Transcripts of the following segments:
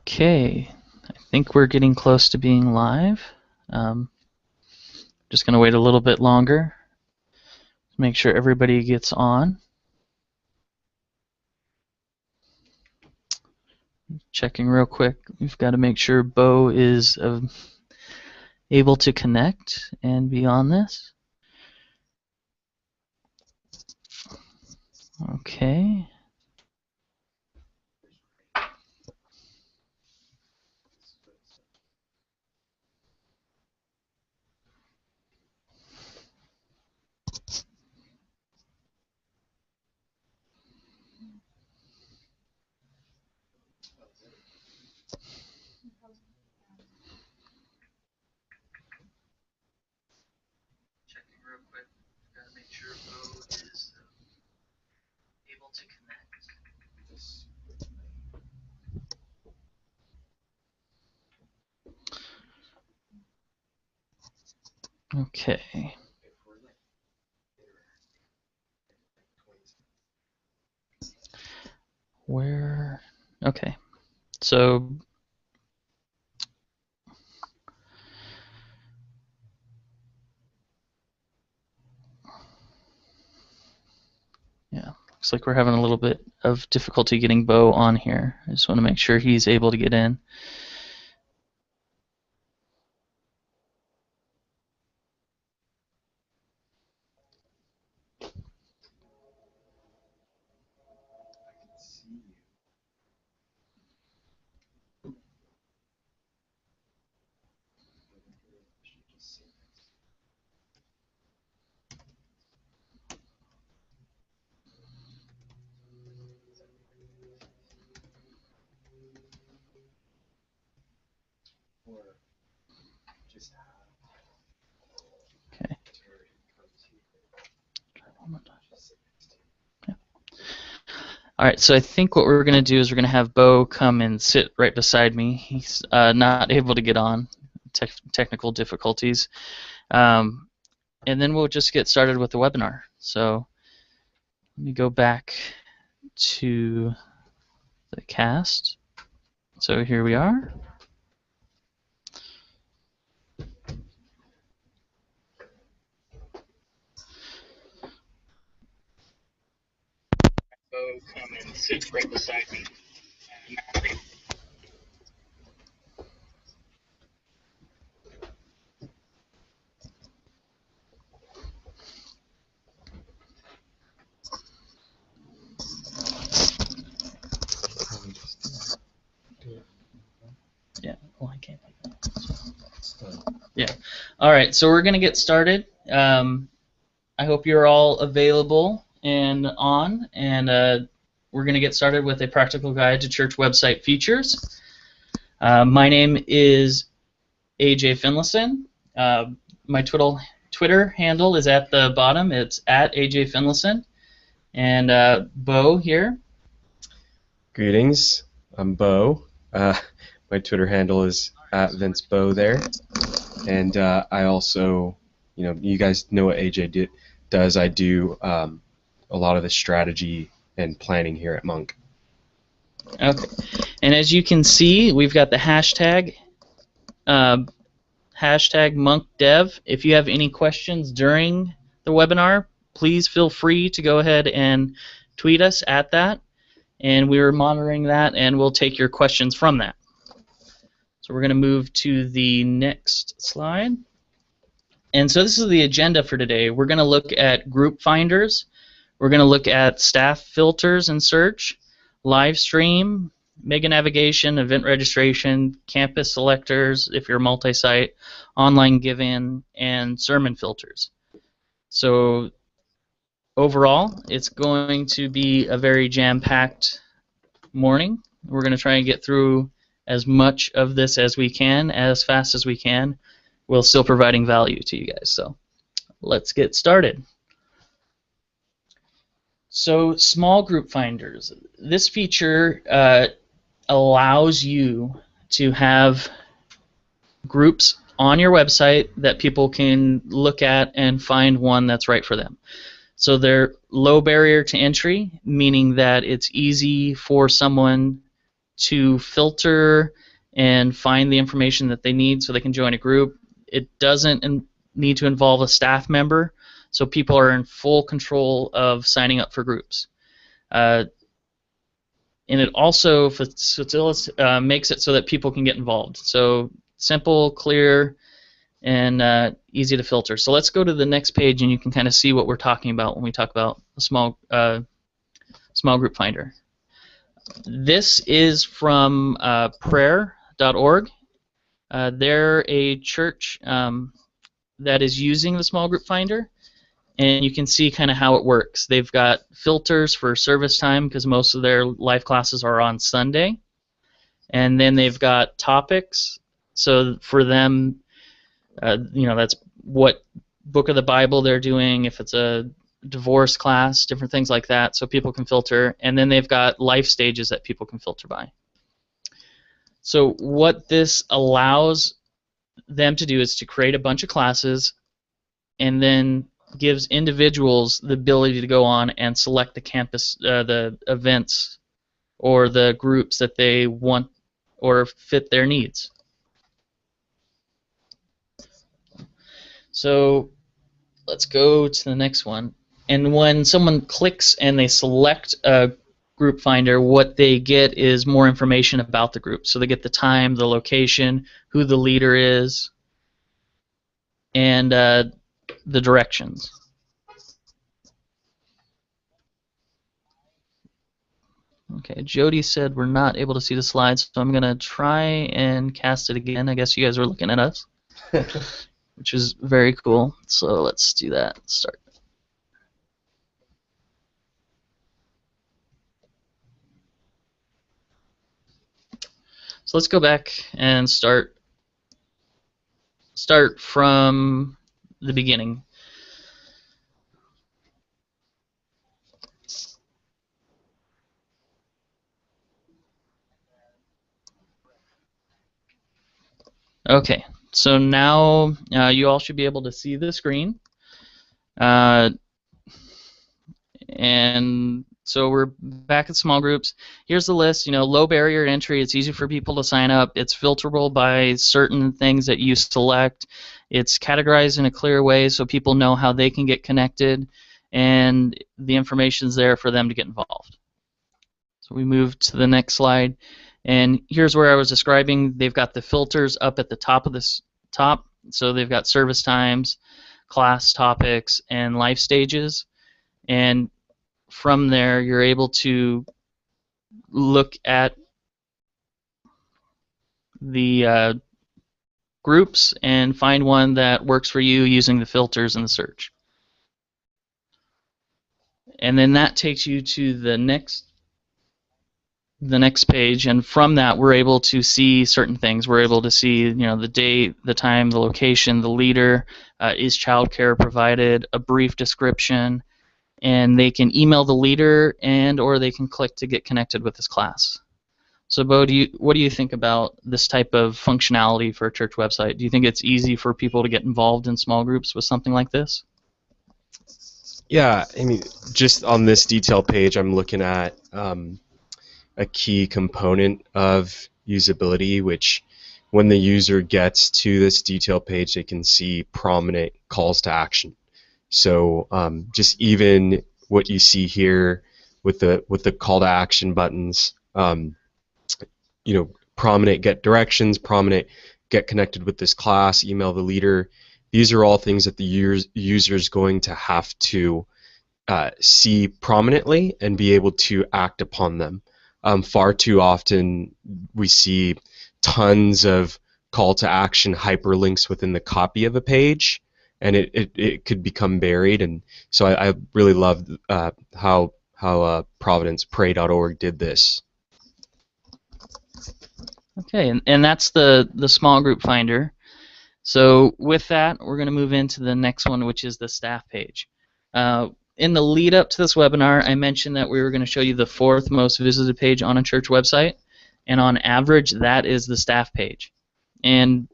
Okay, I think we're getting close to being live. Just going to wait a little bit longer to make sure everybody gets on. Checking real quick. We've got to make sure Bo is able to connect and be on this. Okay. Checking real quick. Got to make sure Bo is able to connect. Okay. Where? Okay. So yeah, looks like we're having a little bit of difficulty getting Bo on here. I just want to make sure he's able to get in. Okay. Yeah. All right, so I think what we're going to do is we're going to have Bo come and sit right beside me. He's not able to get on, technical difficulties. And then we'll just get started with the webinar. So let me go back to the cast. So here we are. Bo, come and sit right beside me. Yeah, well, I can't like that. So. Yeah. All right, so we're going to get started. I hope you're all available and on, and we're going to get started with a practical guide to church website features. My name is AJ Finlayson. My Twitter handle is at the bottom. It's at AJ Finlayson. And Bo here. Greetings, I'm Bo. My Twitter handle is at VinceBo there. And I also, you guys know what AJ does. I do a lot of the strategy and planning here at Monk. Okay. And as you can see, we've got the hashtag MonkDev. If you have any questions during the webinar, please feel free to go ahead and tweet us at that. And we're monitoring that, and we'll take your questions from that. So we're going to move to the next slide. And so this is the agenda for today. We're going to look at group finders. We're going to look at staff filters and search, live stream, mega navigation, event registration, campus selectors if you're multi-site, online give-in, and sermon filters. So overall, it's going to be a very jam-packed morning. We're going to try and get through as much of this as we can, as fast as we can, while still providing value to you guys. So let's get started. So small group finders. This feature allows you to have groups on your website that people can look at and find one that's right for them. So they're low barrier to entry, meaning that it's easy for someone to filter and find the information that they need so they can join a group. It doesn't need to involve a staff member, so people are in full control of signing up for groups. And it also makes it so that people can get involved. So simple, clear, and easy to filter. So let's go to the next page, and you can kind of see what we're talking about when we talk about a small group finder. This is from prayer.org. They're a church that is using the small group finder, and you can see kind of how it works. They've got filters for service time because most of their life classes are on Sunday, and then they've got topics. So for them, that's what book of the Bible they're doing, if it's a divorce class, different things like that, so people can filter. And then they've got life stages that people can filter by. So what this allows them to do is to create a bunch of classes, and then gives individuals the ability to go on and select the campus, the events, or the groups that they want or fit their needs. So let's go to the next one. And when someone clicks and they select a group finder, what they get is more information about the group. So they get the time, the location, who the leader is, and the directions. Okay, Jody said we're not able to see the slides, so I'm going to try and cast it again. I guess you guys are looking at us, which is very cool. So let's do that. Start. So let's go back and start from the beginning. Okay, so now you all should be able to see the screen. And so we're back at small groups. Here's the list. Low barrier to entry. It's easy for people to sign up. It's filterable by certain things that you select. It's categorized in a clear way so people know how they can get connected, and the information's there for them to get involved. So we move to the next slide, and here's where I was describing. They've got the filters up at the top of this top. So they've got service times, class topics, and life stages, and from there, you're able to look at the groups and find one that works for you using the filters in the search. And then that takes you to the next page, and from that we're able to see certain things. We're able to see, the date, the time, the location, the leader, is childcare provided, a brief description, and they can email the leader or they can click to get connected with this class. So Bo, what do you think about this type of functionality for a church website? Do you think it's easy for people to get involved in small groups with something like this? Yeah, I mean, just on this detail page, I'm looking at a key component of usability, which when the user gets to this detail page, they can see prominent calls to action. So just even what you see here with the call to action buttons, prominent get directions, prominent get connected with this class, email the leader. These are all things that the user is going to have to see prominently and be able to act upon them. Far too often we see tons of call to action hyperlinks within the copy of a page, and it could become buried. And so I really loved how Providence Pray.org did this. Okay, and that's the small group finder. So with that, we're going to move into the next one, which is the staff page. In the lead up to this webinar, I mentioned that we were going to show you the 4th most visited page on a church website, and on average, that is the staff page. And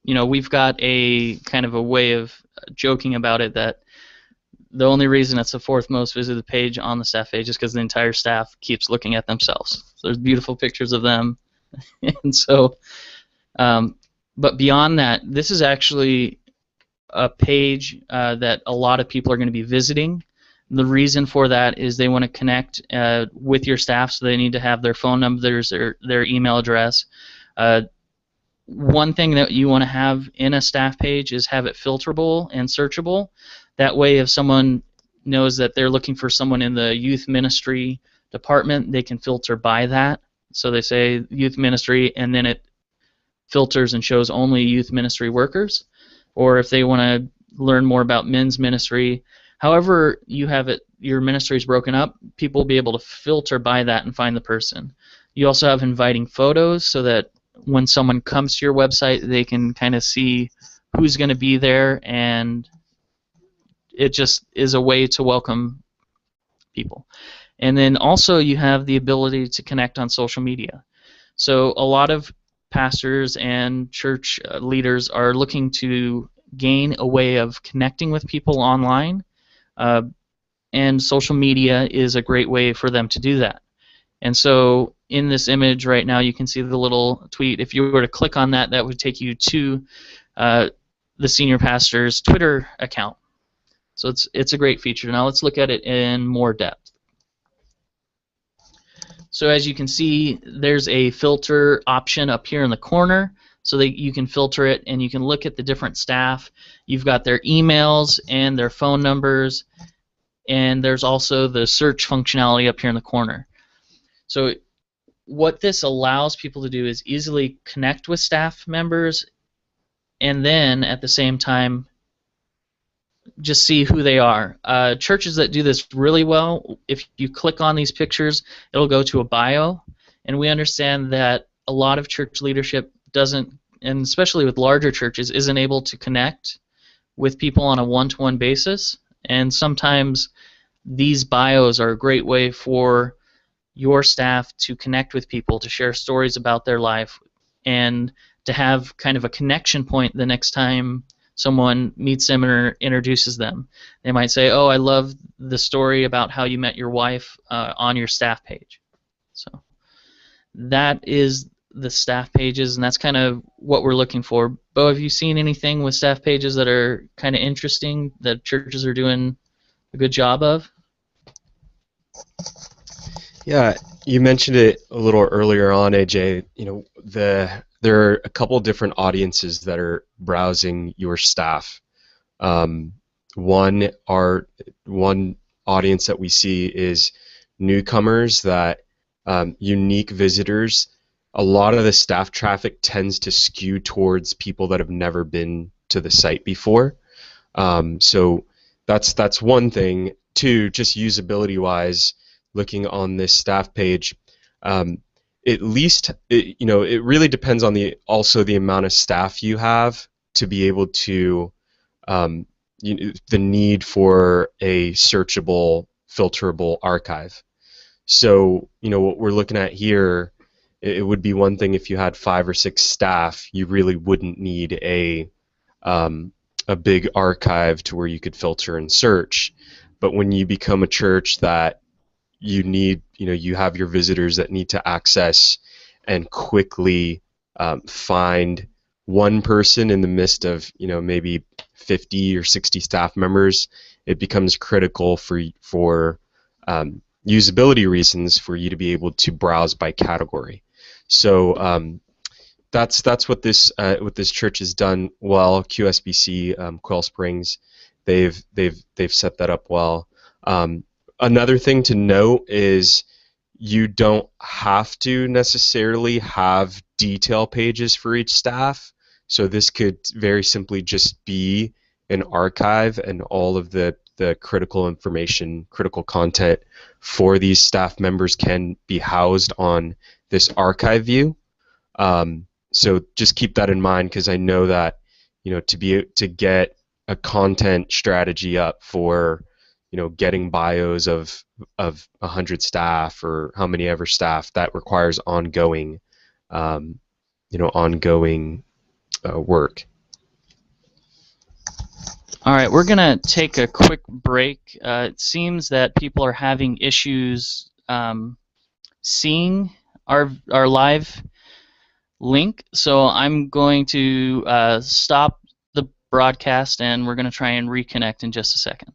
we've got a kind of a way of joking about it that the only reason it's the fourth most visited page on the staff page is because the entire staff keeps looking at themselves. So there's beautiful pictures of them. And so, but beyond that, this is actually a page that a lot of people are going to be visiting. The reason for that is they want to connect with your staff, so they need to have their phone numbers or their email address. One thing that you want to have in a staff page is have it filterable and searchable. That way, if someone knows that they're looking for someone in the youth ministry department, they can filter by that. So they say youth ministry, and then it filters and shows only youth ministry workers. Or if they want to learn more about men's ministry, however you have it, your ministry is broken up, people will be able to filter by that and find the person. You also have inviting photos so that when someone comes to your website, they can kind of see who's going to be there, and it just is a way to welcome people. And then also you have the ability to connect on social media. So a lot of pastors and church leaders are looking to gain a way of connecting with people online, and social media is a great way for them to do that. And so in this image right now, you can see the little tweet. If you were to click on that, that would take you to the senior pastor's Twitter account. So it's a great feature. Now let's look at it in more depth. So as you can see, there's a filter option up here in the corner, so that you can filter it and you can look at the different staff. You've got their emails and their phone numbers, and there's also the search functionality up here in the corner. So what this allows people to do is easily connect with staff members, and then at the same time just see who they are. Churches that do this really well, if you click on these pictures, it'll go to a bio, and we understand that a lot of church leadership doesn't, and especially with larger churches, isn't able to connect with people on a one-to-one basis, and sometimes these bios are a great way for your staff to connect with people, to share stories about their life, and to have kind of a connection point the next time someone meets them or introduces them. They might say, oh, I love the story about how you met your wife on your staff page. So that is the staff pages, and that's kind of what we're looking for. Bo, have you seen anything with staff pages that are kind of interesting that churches are doing a good job of? Yeah, you mentioned it a little earlier on, AJ. You know, there are a couple different audiences that are browsing your staff. One audience that we see is newcomers, that unique visitors. A lot of the staff traffic tends to skew towards people that have never been to the site before. So that's one thing. Two, just usability-wise, looking on this staff page, at least it really depends on also the amount of staff you have to be able to the need for a searchable, filterable archive. So what we're looking at here, it would be one thing if you had 5 or 6 staff, you really wouldn't need a big archive to where you could filter and search. But when you become a church that you have your visitors that need to access and quickly find one person in the midst of maybe 50 or 60 staff members, it becomes critical for usability reasons for you to be able to browse by category. So that's what this church has done well. QSBC, Quail Springs, they've set that up well. Another thing to note is you don't have to necessarily have detail pages for each staff. So this could very simply just be an archive, and all of the critical information, critical content for these staff members can be housed on this archive view. So just keep that in mind, because I know that to get a content strategy up for getting bios of 100 staff or how many ever staff, that requires ongoing work. All right, we're gonna take a quick break. It seems that people are having issues seeing our live link, so I'm going to stop the broadcast, and we're gonna try and reconnect in just a second.